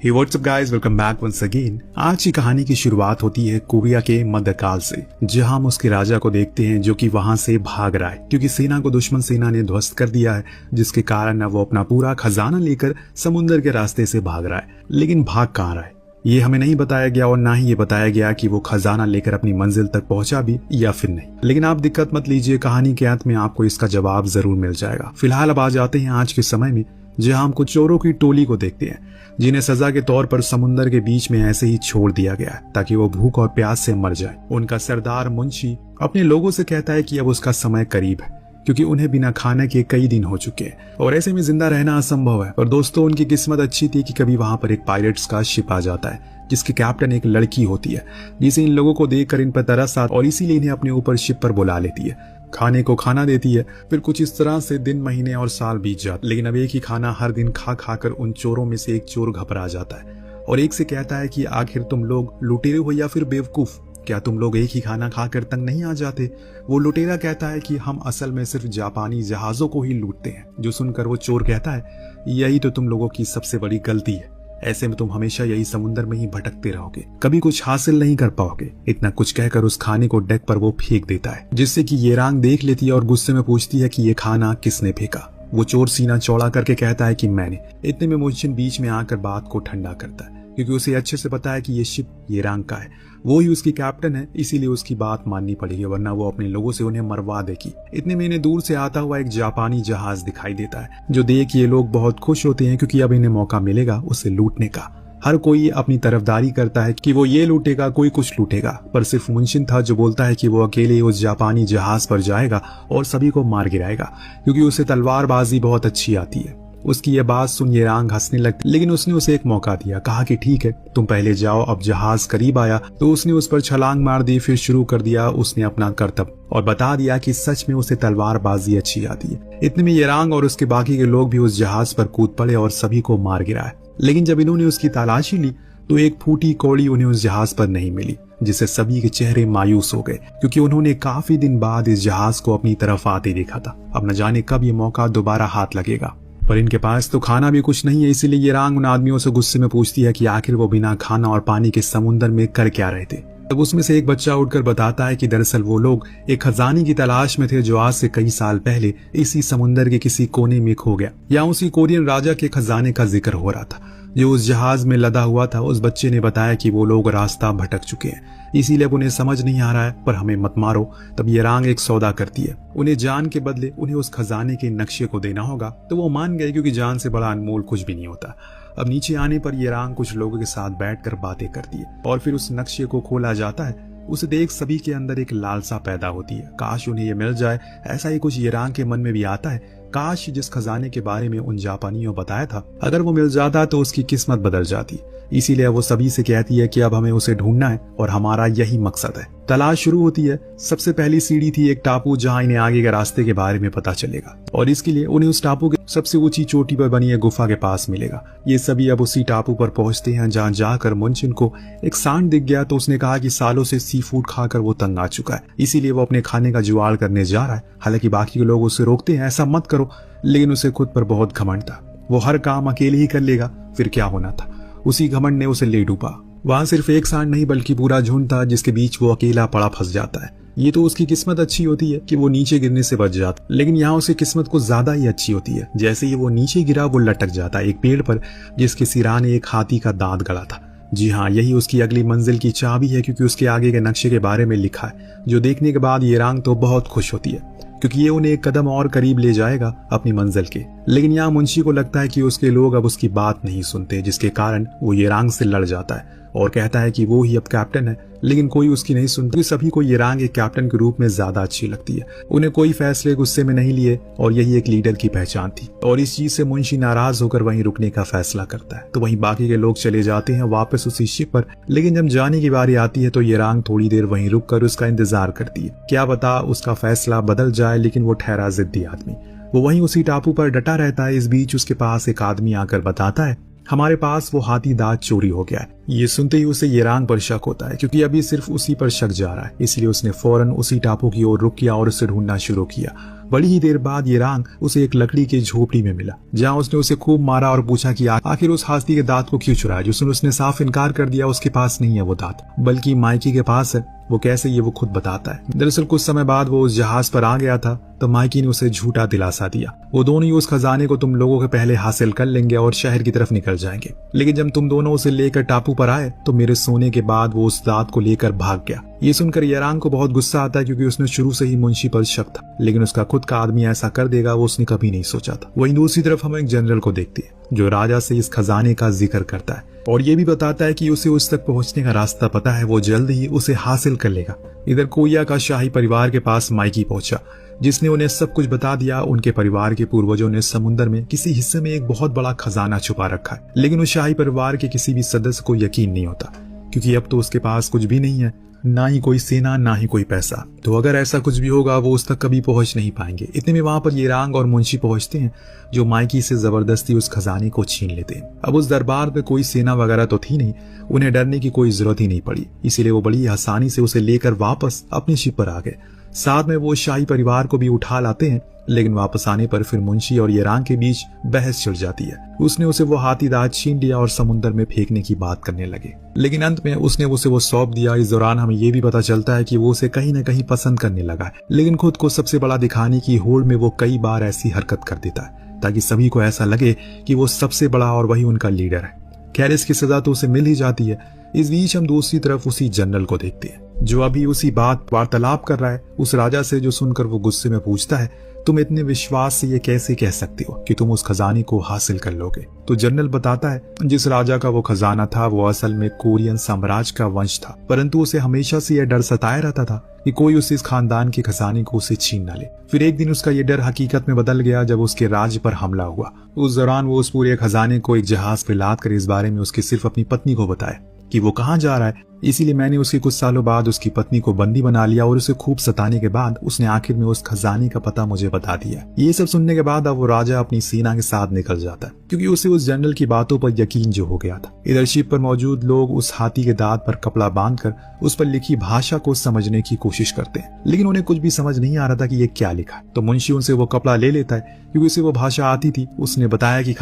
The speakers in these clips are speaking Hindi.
हे what's up guys, welcome back once again. आज की कहानी की शुरुआत होती है कोरिया के मध्यकाल से, जहां हम उसके राजा को देखते हैं जो कि वहां से भाग रहा है क्योंकि सेना को दुश्मन सेना ने ध्वस्त कर दिया है, जिसके कारण वो अपना पूरा खजाना लेकर समुद्र के रास्ते से भाग रहा है। लेकिन भाग कहाँ रहा है ये हमें नहीं बताया गया और ना ही ये बताया गया कि वो खजाना लेकर अपनी मंजिल तक पहुंचा भी या फिर नहीं। लेकिन आप दिक्कत मत लीजिए, कहानी के अंत में आपको इसका जवाब जरूर मिल जाएगा। फिलहाल अब आ जाते हैं आज के समय में, जहां हम कुछ चोरों की टोली को देखते हैं जिन्हें सजा के तौर पर समुद्र के बीच में ऐसे ही छोड़ दिया गया है ताकि वो भूख और प्यास से मर जाए। उनका सरदार मुंशी अपने लोगों से कहता है कि अब उसका समय करीब है क्योंकि उन्हें बिना खाने के कई दिन हो चुके हैं और ऐसे में जिंदा रहना असंभव है। और दोस्तों, उनकी किस्मत अच्छी थी कि कभी वहां पर एक पायरेट्स का शिप आ जाता है जिसकी कैप्टन एक लड़की होती है, जिसे इन लोगों को देखकर इन पर तरस आता और इसीलिए इन्हें अपने ऊपर शिप पर बुला लेती है। खाने को खाना देती है। फिर कुछ इस तरह से दिन, महीने और साल बीत जाते। लेकिन अब एक ही खाना हर दिन खा खाकर उन चोरों में से एक चोर घबरा जाता है और एक से कहता है कि आखिर तुम लोग लुटेरे हो या फिर बेवकूफ, क्या तुम लोग एक ही खाना खाकर तंग नहीं आ जाते? वो लुटेरा कहता है कि हम असल में सिर्फ जापानी जहाजों को ही लूटते हैं। जो सुनकर वो चोर कहता है, यही तो तुम लोगों की सबसे बड़ी गलती है। ऐसे में तुम हमेशा यही समुद्र में ही भटकते रहोगे, कभी कुछ हासिल नहीं कर पाओगे। इतना कुछ कहकर उस खाने को डेक पर वो फेंक देता है, जिससे कि येरांग देख लेती है और गुस्से में पूछती है कि ये खाना किसने फेंका। वो चोर सीना चौड़ा करके कहता है कि मैंने। इतने में मुंशिन बीच में आकर बात को ठंडा करता है क्योंकि उसे अच्छे से पता है कि ये शिप येरांग का है, वो ही उसकी कैप्टन है, इसीलिए उसकी बात माननी पड़ेगी वरना वो अपने लोगों से उन्हें मरवा देगी। इतने में इन्हें दूर से आता हुआ एक जापानी जहाज दिखाई देता है, जो देख ये लोग बहुत खुश होते हैं क्योंकि अब इन्हें मौका मिलेगा उसे लूटने का। हर कोई अपनी तरफदारी करता है कि वो ये लूटेगा, कोई कुछ लूटेगा, पर सिर्फ मुंशिन था जो बोलता है कि वो अकेले उस जापानी जहाज पर जाएगा और सभी को मार गिराएगा क्योंकि उसे तलवारबाजी बहुत अच्छी आती है। उसकी ये बात सुन येरांग हंसने लगती, लेकिन उसने उसे एक मौका दिया। कहा कि ठीक है, तुम पहले जाओ। अब जहाज करीब आया तो उसने उस पर छलांग मार दी। फिर शुरू कर दिया उसने अपना कर्तव्य और बता दिया कि सच में उसे तलवारबाजी अच्छी आती है। इतने में येरांग और उसके बाकी के लोग भी उस जहाज पर कूद पड़े और सभी को मार गिराया। लेकिन जब इन्होंने उसकी तलाशी ली तो एक फूटी कौड़ी उन्हें उस जहाज पर नहीं मिली, जिससे सभी के चेहरे मायूस हो गए क्योंकि उन्होंने काफी दिन बाद इस जहाज को अपनी तरफ आते देखा था। अब न जाने कब ये मौका दोबारा हाथ लगेगा, पर इनके पास तो खाना भी कुछ नहीं है। इसीलिए येरांग उन आदमियों से गुस्से में पूछती है कि आखिर वो बिना खाना और पानी के समुद्र में कर क्या रहे थे। तब उसमें से एक बच्चा उठकर बताता है कि दरअसल वो लोग एक खजाने की तलाश में थे जो आज से कई साल पहले इसी समुद्र के किसी कोने में खो गया। या उसी कोरियन राजा के खजाने का जिक्र हो रहा था जो उस जहाज में लदा हुआ था। उस बच्चे ने बताया कि वो लोग रास्ता भटक चुके हैं, इसीलिए अब उन्हें समझ नहीं आ रहा है, पर हमें मत मारो। तब येरांग एक सौदा करती है, उन्हें जान के बदले उन्हें उस खजाने के नक्शे को देना होगा। तो वो मान गए क्योंकि जान से बड़ा अनमोल कुछ भी नहीं होता। अब नीचे आने पर येरांग कुछ लोगों के साथ बैठकर बातें करती है और फिर उस नक्शे को खोला जाता है। उसे देख सभी के अंदर एक लालसा पैदा होती है, काश उन्हें ये मिल जाए। ऐसा ही कुछ येरांग के मन में भी आता है, काश जिस खजाने के बारे में उन जापानियों बताया था अगर वो मिल जाता तो उसकी किस्मत बदल जाती। इसीलिए वो सभी से कहती है कि अब हमें उसे ढूंढना है और हमारा यही मकसद है। तलाश शुरू होती है। सबसे पहली सीढ़ी थी एक टापू जहां इन्हें आगे के रास्ते के बारे में पता चलेगा और इसके लिए उन्हें उस टापू के सबसे ऊंची चोटी पर बनी एक गुफा के पास मिलेगा। ये सभी अब उसी टापू पर पहुंचते हैं जहां जाकर मुंशिन को एक सांड दिख गया तो उसने कहा कि सालों से सी फूड खाकर वो तंग आ चुका है, इसीलिए वो अपने खाने का जुगाड़ करने जा रहा है। हालांकि बाकी के लोग उसे रोकते हैं, ऐसा मत करो, लेकिन उसे खुद पर बहुत घमंड था। वो हर काम अकेले ही कर लेगा, फिर क्या होना था। उसी घमंड ने उसे ले डूबा। वहां सिर्फ एक सांड नहीं बल्कि पूरा झुंड था जिसके बीच वो अकेला पड़ा फंस जाता है। ये तो उसकी किस्मत अच्छी होती है कि वो नीचे गिरने से बच जाता, लेकिन यहाँ उसकी किस्मत कुछ ज्यादा ही अच्छी होती है। जैसे ही वो नीचे गिरा वो लटक जाता है एक पेड़ पर जिसके सिराने एक हाथी का दांत गड़ा था। जी हाँ, यही उसकी अगली मंजिल की चाबी है क्योंकि उसके आगे के नक्शे के बारे में लिखा है, जो देखने के बाद येरांग तो बहुत खुश होती है क्योंकि ये उन्हें एक कदम और करीब ले जाएगा अपनी मंजिल के। लेकिन यहाँ मुंशी को लगता है कि उसके लोग अब उसकी बात नहीं सुनते, जिसके कारण वो येरांग से लड़ जाता है और कहता है कि वो ही अब कैप्टन है। लेकिन कोई उसकी नहीं सुनती। सभी को येरांग एक कैप्टन के रूप में ज्यादा अच्छी लगती है। उन्हें कोई फैसले गुस्से में नहीं लिए और यही एक लीडर की पहचान थी और इस चीज से मुंशी नाराज होकर वहीं रुकने का फैसला करता है। तो वहीं बाकी के लोग चले जाते हैं वापस उसी शिप पर। लेकिन जब जाने की बारी आती है तो येरांग थोड़ी देर वहीं रुककर उसका इंतजार करती है, क्या पता उसका फैसला बदल जाए। लेकिन वो ठहरा जिद्दी आदमी, वो वहीं उसी टापू पर डटा रहता है। इस बीच उसके पास एक आदमी आकर बताता है हमारे पास वो हाथी दांत चोरी हो गया है। ये सुनते ही उसे येरांग पर शक होता है, क्योंकि अभी सिर्फ उसी पर शक जा रहा है। इसलिए उसने फौरन उसी टापू की ओर रुक किया और उसे ढूंढना शुरू किया। बड़ी ही देर बाद येरांग उसे एक लकड़ी की झोपड़ी में मिला, जहां उसने उसे खूब मारा और पूछा कि आखिर उस हाथी के दांत को क्यों चुराया। जिसने उसने साफ इनकार कर दिया, उसके पास नहीं है वो दांत, बल्कि माइकी के पास है। वो कैसे, ये वो खुद बताता है। दरअसल कुछ समय बाद वो उस जहाज पर आ गया था, तो माइकी ने उसे झूठा दिलासा दिया। वो दोनों ही उस खजाने को तुम लोगों के पहले हासिल कर लेंगे और शहर की तरफ निकल जाएंगे। लेकिन जब तुम दोनों उसे लेकर टापू पर आए तो मेरे सोने के बाद वो उस दांत को लेकर भाग गया। ये सुनकर येरांग को बहुत गुस्सा आता है, क्योंकि उसने शुरू से ही मुंशी पर शक था, लेकिन उसका खुद का आदमी ऐसा कर देगा वो उसने कभी नहीं सोचा था। वहीं दूसरी तरफ हम एक जनरल को देखते हैं, जो राजा से इस खजाने का जिक्र करता है और ये भी बताता है कि उसे उस तक पहुंचने का रास्ता पता है, वो जल्द ही उसे हासिल कर लेगा। इधर कोरिया का शाही परिवार के पास माइकी पहुंचा, जिसने उन्हें सब कुछ बता दिया। उनके परिवार के पूर्वजों ने समुद्र में किसी हिस्से में एक बहुत बड़ा खजाना छुपा रखा है, लेकिन उस शाही परिवार के किसी भी सदस्य को यकीन नहीं होता, क्योंकि अब तो उसके पास कुछ भी नहीं है, ना ही कोई सेना, ना ही कोई पैसा। तो अगर ऐसा कुछ भी होगा वो उस तक कभी पहुंच नहीं पाएंगे। इतने में वहां पर येरांग और मुंशी पहुंचते हैं, जो माइकी से जबरदस्ती उस खजाने को छीन लेते हैं। अब उस दरबार में कोई सेना वगैरह तो थी नहीं, उन्हें डरने की कोई जरूरत ही नहीं पड़ी। इसीलिए वो बड़ी आसानी से उसे लेकर वापस अपने शिप पर आ गए। साथ में वो शाही परिवार को भी उठा लाते हैं, लेकिन वापस आने पर फिर मुंशी और येरांग के बीच बहस छिड़ जाती है। उसने उसे वो हाथी दांत छीन लिया और समुद्र में फेंकने की बात करने लगे, लेकिन अंत में उसने उसे वो सौंप दिया। इस दौरान हमें ये भी पता चलता है कि वो उसे कहीं न कहीं पसंद करने लगा है, लेकिन खुद को सबसे बड़ा दिखाने की होड़ में वो कई बार ऐसी हरकत कर देता है ताकि सभी को ऐसा लगे कि वो सबसे बड़ा और वही उनका लीडर है। खैर, इसकी सजा तो उसे मिल ही जाती है। इस बीच हम दूसरी तरफ उसी जनरल को देखते हैं, जो अभी उसी बात वार्तालाप कर रहा है उस राजा से, जो सुनकर वो गुस्से में पूछता है, तुम इतने विश्वास से ये कैसे कह सकते हो कि तुम उस खजाने को हासिल कर लोगे। तो जनरल बताता है, जिस राजा का वो खजाना था वो असल में कोरियन साम्राज्य का वंश था, परंतु उसे हमेशा से यह डर सताया रहता था कि कोई उस इस खानदान के खजाने को उसे छीन न ले। फिर एक दिन उसका ये डर हकीकत में बदल गया जब उसके राज्य पर हमला हुआ। उस दौरान वो उस पूरे खजाने को एक जहाज पे लाद कर इस बारे में उसकी सिर्फ अपनी पत्नी को बताया कि वो कहाँ जा रहा है। इसीलिए मैंने उसके कुछ सालों बाद उसकी पत्नी को बंदी बना लिया और उसे खूब सताने के बाद उसने आखिर में उस खजाने का पता मुझे बता दिया। ये सब सुनने के बाद अब वो राजा अपनी सेना के साथ निकल जाता है, क्योंकि उसे उस जनरल की बातों पर यकीन जो हो गया था। इधर शिप पर मौजूद लोग उस हाथी के दांत पर कपड़ा बांधकर उस पर लिखी भाषा को समझने की कोशिश करते हैं, लेकिन उन्हें कुछ भी समझ नहीं आ रहा था कि ये क्या लिखा है। तो मुंशी उनसे वो कपड़ा ले लेता है, क्योंकि उसे वो भाषा आती थी। उसने बताया कि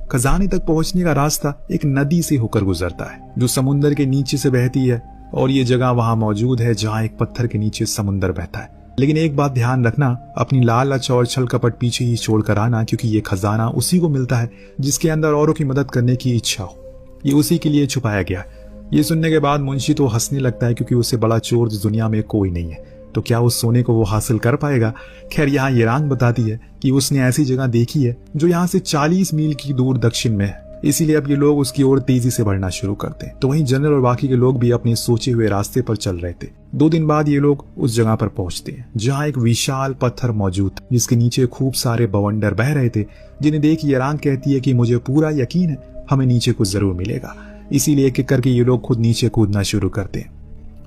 खजाने तक पहुंचने का रास्ता एक नदी से होकर गुजरता है, जो समुद्र के नीचे से बहती है, और ये जगह वहां मौजूद है जहां एक पत्थर के नीचे समुद्र बहता है। लेकिन एक बात ध्यान रखना, अपनी लालच और छल कपट पीछे ही छोड़कर आना, क्योंकि ये खजाना उसी को मिलता है जिसके अंदर औरों की मदद करने की इच्छा हो। ये उसी के लिए छुपाया गया। ये सुनने के बाद मुंशी तो हंसने लगता है, क्योंकि उससे बड़ा चोर दुनिया में कोई नहीं है। तो क्या उस सोने को वो हासिल कर पाएगा? खैर, यहाँ येरांग बताती है कि उसने ऐसी जगह देखी है जो यहाँ से 40 मील की दूर दक्षिण में है, इसीलिए अब ये लोग उसकी ओर तेजी से बढ़ना शुरू करते हैं। तो वहीं जनरल और बाकी के लोग भी अपने सोचे हुए रास्ते पर चल रहे थे। 2 दिन बाद ये लोग उस जगह पर पहुंचते हैं जहाँ एक विशाल पत्थर मौजूद था, जिसके नीचे खूब सारे बवंडर बह रहे थे, जिन्हें देख येरांग कहती है कि मुझे पूरा यकीन है हमें नीचे कुछ जरूर मिलेगा। इसीलिए एक एक करके ये लोग खुद नीचे कूदना शुरू करते हैं,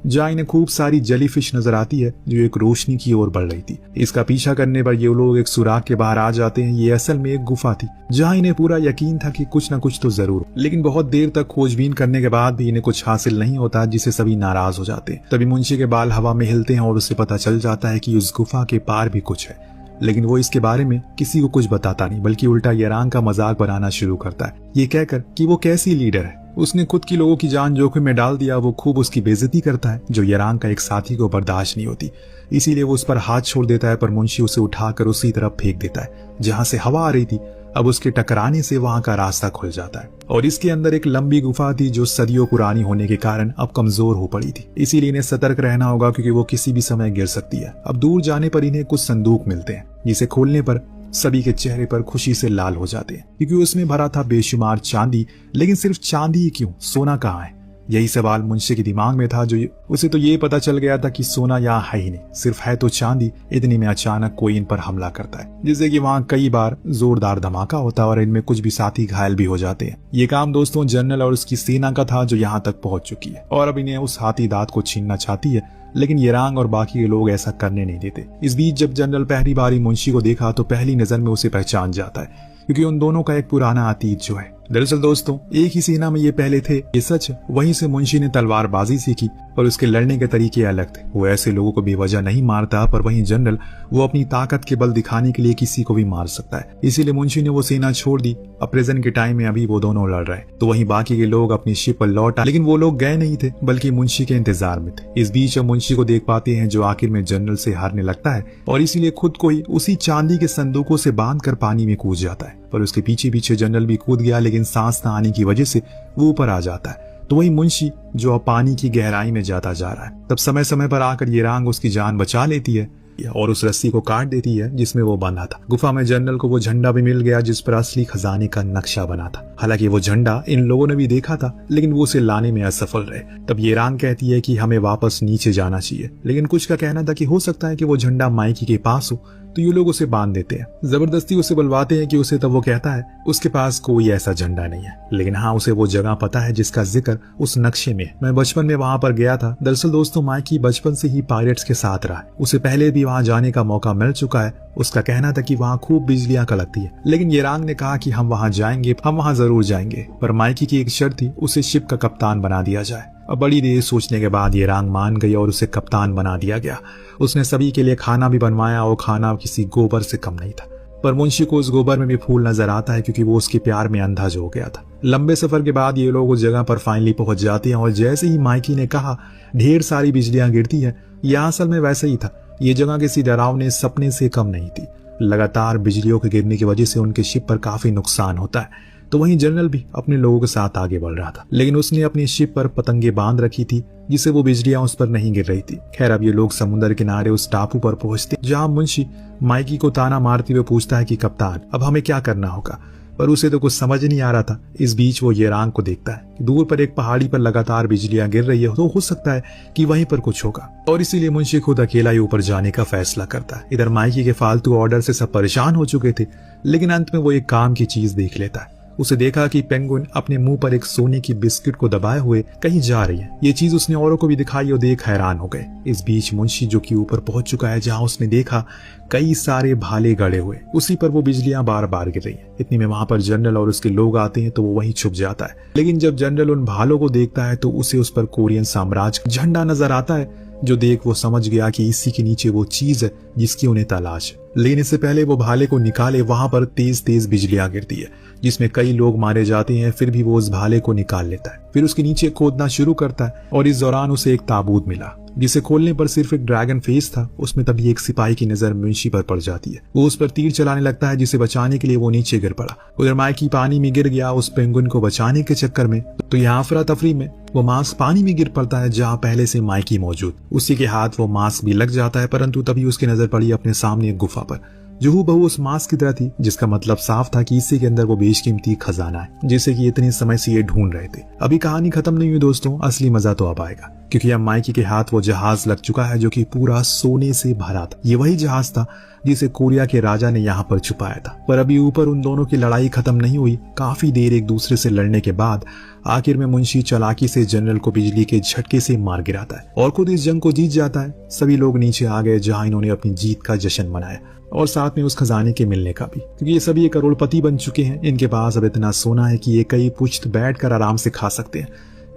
जहाँ इन्हें खूब सारी जेलीफिश नजर आती है जो एक रोशनी की ओर बढ़ रही थी। इसका पीछा करने पर ये लोग एक सुराख के बाहर आ जाते हैं। ये असल में एक गुफा थी, जहाँ इन्हें पूरा यकीन था कि कुछ न कुछ तो जरूर, लेकिन बहुत देर तक खोजबीन करने के बाद भी इन्हें कुछ हासिल नहीं होता, जिससे सभी नाराज हो जाते हैं। तभी मुंशी के बाल हवा में हिलते हैं और उसे पता चल जाता है कि उस गुफा के पार भी कुछ है, लेकिन वो इसके बारे में किसी को कुछ बताता नहीं, बल्कि उल्टा येरांग का मजाक बनाना शुरू करता है, ये कहकर कि वो कैसी लीडर है, उसने खुद की लोगों की जान जोखिम में डाल दिया। वो खूब उसकी बेइज्जती करता है, जो येरांग का एक साथी को बर्दाश्त नहीं होती। इसीलिए वो उस पर हाथ छोड़ देता है, पर मुंशी उसे उठाकर उसी तरफ फेंक देता है जहां से हवा आ रही थी। अब उसके टकराने से वहां का रास्ता खुल जाता है, और इसके अंदर एक लंबी गुफा थी जो सदियों पुरानी होने के कारण अब कमजोर हो पड़ी थी। इसीलिए इन्हें सतर्क रहना होगा, क्योंकि वो किसी भी समय गिर सकती है। अब दूर जाने पर इन्हें कुछ संदूक मिलते हैं, जिसे खोलने पर सभी के चेहरे पर खुशी से लाल हो जाते हैं, क्योंकि उसमें भरा था बेशुमार चांदी। लेकिन सिर्फ चांदी ही क्यों, सोना कहाँ है? यही सवाल मुंशी के दिमाग में था। उसे तो ये पता चल गया था कि सोना यहाँ है ही नहीं, सिर्फ है तो चांदी। इतने में अचानक कोई इन पर हमला करता है, जिससे कि वहाँ कई बार जोरदार धमाका होता है और इनमें कुछ भी साथी घायल भी हो जाते हैं। ये काम दोस्तों जनरल और उसकी सेना का था, जो यहाँ तक पहुंच चुकी है और अब इन्हें उस हाथी दांत को छीनना चाहती है, लेकिन येरांग और बाकी के लोग ऐसा करने नहीं देते। इस बीच जब जनरल पहली बारी मुंशी को देखा तो पहली नजर में उसे पहचान जाता है, क्योंकि उन दोनों का एक पुराना अतीत जो है दरअसल दोस्तों एक ही सेना में ये पहले थे, ये सच। वहीं से मुंशी ने तलवारबाजी सीखी पर उसके लड़ने के तरीके अलग थे। वो ऐसे लोगों को बेवजह नहीं मारता, पर वहीं जनरल वो अपनी ताकत के बल दिखाने के लिए किसी को भी मार सकता है। इसीलिए मुंशी ने वो सेना छोड़ दी। अब प्रेजेंट के टाइम में अभी वो दोनों लड़ रहे हैं। तो वहीं बाकी के लोग अपनी शिप पर लौट आए, लेकिन वो लोग गए नहीं थे बल्कि मुंशी के इंतजार में थे। इस बीच अब मुंशी को देख पाते हैं जो आखिर में जनरल से हारने लगता है और इसीलिए खुद को ही उसी चांदी के संदूकों से बांध कर पानी में कूद जाता है। पर उसके पीछे पीछे जनरल भी कूद गया, लेकिन सांस न आने की वजह से वो ऊपर आ जाता है। तो वही मुंशी जो अब पानी की गहराई में जाता जा रहा है, तब समय समय पर आकर ये रांग उसकी जान बचा लेती है और उस रस्सी को काट देती है जिसमें वो बंधा था। गुफा में जनरल को वो झंडा भी मिल गया जिस पर असली खजाने का नक्शा बना था। हालांकि वो झंडा इन लोगों ने भी देखा था, लेकिन वो उसे लाने में असफल रहे। तब ये रांग कहती है कि हमें वापस नीचे जाना चाहिए, लेकिन कुछ का कहना था कि हो सकता है कि वो झंडा माइकी के पास हो, तो ये लोग उसे बांध देते हैं, जबरदस्ती उसे बुलवाते हैं कि उसे। तब वो कहता है उसके पास कोई ऐसा झंडा नहीं है, लेकिन हाँ उसे वो जगह पता है जिसका जिक्र उस नक्शे में है। मैं बचपन में वहां पर गया था। दरअसल दोस्तों माइकी बचपन से ही पायरेट्स के साथ रहा है, उसे पहले भी वहां जाने का मौका मिल चुका है। उसका कहना था कि वहाँ खूब बिजलियां कड़कती है, लेकिन ये रांग ने कहा कि हम वहाँ जाएंगे, हम वहाँ जरूर जाएंगे। पर माइकी की एक शर्त थी, उसे शिप का कप्तान बना दिया जाए। अब बड़ी देर सोचने के बाद ये रांग मान गई और उसे कप्तान बना दिया गया। उसने सभी के लिए खाना भी बनवाया और खाना किसी गोबर से कम नहीं था। पर मुंशी को उस गोबर में भी फूल नजर आता है क्योंकि वो उसके प्यार में अंधा जो हो गया था। लंबे सफर के बाद ये लोग उस जगह पर फाइनली पहुंच जाते हैं और जैसे ही माइकी ने कहा ढेर सारी बिजलियां गिरती है, यह असल में वैसे ही था। ये जगह किसी डरावने सपने से कम नहीं थी। लगातार बिजलियों के गिरने की वजह से उनके शिप पर काफी नुकसान होता है। तो वहीं जनरल भी अपने लोगों के साथ आगे बढ़ रहा था, लेकिन उसने अपनी शिप पर पतंगे बांध रखी थी जिससे वो बिजलियां उस पर नहीं गिर रही थी। खैर अब ये लोग समुद्र किनारे उस टापू पर पहुंचते जहां मुंशी माइकी को ताना मारते हुए पूछता है कि कप्तान अब हमें क्या करना होगा, पर उसे तो कुछ समझ नहीं आ रहा था। इस बीच वो ये रांग को देखता है कि दूर पर एक पहाड़ी पर लगातार बिजलियां गिर रही है, तो हो सकता है कि वहीं पर कुछ होगा और इसीलिए मुंशी खुद अकेला ही ऊपर जाने का फैसला करता है। इधर माइकी के फालतू ऑर्डर से सब परेशान हो चुके थे, लेकिन अंत में वो एक काम की चीज देख लेता है। उसे देखा कि पेंगुइन अपने मुंह पर एक सोने की बिस्किट को दबाए हुए कहीं जा रही है। ये चीज उसने औरों को भी दिखाई और देख हैरान हो गए। इस बीच मुंशी जो कि ऊपर पहुंच चुका है जहां उसने देखा कई सारे भाले गड़े हुए, उसी पर वो बिजलियां बार बार गिर रही हैं। इतनी में वहां पर जनरल और उसके लोग आते हैं तो वो वहीं छुप जाता है। लेकिन जब जनरल उन भालों को देखता है तो उसे उस पर कोरियन साम्राज्य का झंडा नजर आता है, जो देख वो समझ गया कि इसी के नीचे वो चीज है जिसकी उन्हें तलाश है। लेकिन इससे पहले वो भाले को निकाले वहां पर तेज तेज बिजलियां गिरती है जिसमें कई लोग मारे जाते हैं। फिर भी वो उस भाले को निकाल लेता है, फिर उसके नीचे खोदना शुरू करता है और इस दौरान उसे एक ताबूत मिला जिसे खोलने पर सिर्फ एक ड्रैगन फेस था। उसमें तभी एक सिपाही की नजर मुंशी पर पड़ जाती है। वो उस पर तीर चलाने लगता है जिसे बचाने के लिए वो नीचे गिर पड़ा। उधर माइकी पानी में गिर गया उस पेंगुइन को बचाने के चक्कर में। तो यहाँ अफरा तफरी में वो मास्क पानी में गिर पड़ता है जहाँ पहले से माइकी मौजूद। उसी के हाथ वो मास्क भी लग जाता है, परंतु तभी उसकी नजर पड़ी अपने सामने एक गुफा पर जो हूबहू उस मास्क की तरह थी, जिसका मतलब साफ था कि इसी के अंदर वो बेशकीमती खजाना है जिसे कि इतने समय से ये ढूंढ रहे थे। अभी कहानी खत्म नहीं हुई दोस्तों, असली मजा तो अब आएगा क्योंकि अब माइकी के हाथ वो जहाज लग चुका है जो कि पूरा सोने से भरा था। ये वही जहाज था जिसे कोरिया के राजा ने यहाँ पर छुपाया था। पर अभी ऊपर उन दोनों की लड़ाई खत्म नहीं हुई। काफी देर एक दूसरे से लड़ने के बाद आखिर में मुंशी चालाकी से जनरल को बिजली के झटके से मार गिराता है और खुद इस जंग को जीत जाता है। सभी लोग नीचे आ गए जहाँ इन्होंने अपनी जीत का जश्न मनाया और साथ में उस खजाने के मिलने का भी, क्योंकि ये सभी करोड़पति बन चुके हैं। इनके पास अब इतना सोना है कि ये कई पुश्त बैठकर आराम से खा सकते हैं।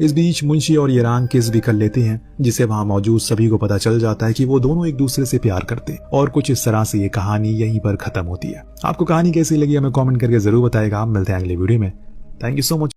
इस बीच मुंशी और ये रांग किस भी कर लेते हैं जिसे वहां मौजूद सभी को पता चल जाता है कि वो दोनों एक दूसरे से प्यार करते हैं और कुछ इस तरह से ये कहानी यहीं पर खत्म होती है। आपको कहानी कैसी लगी हमें कमेंट करके जरूर बताएगा। मिलते हैं अगले वीडियो में। Thank you so much.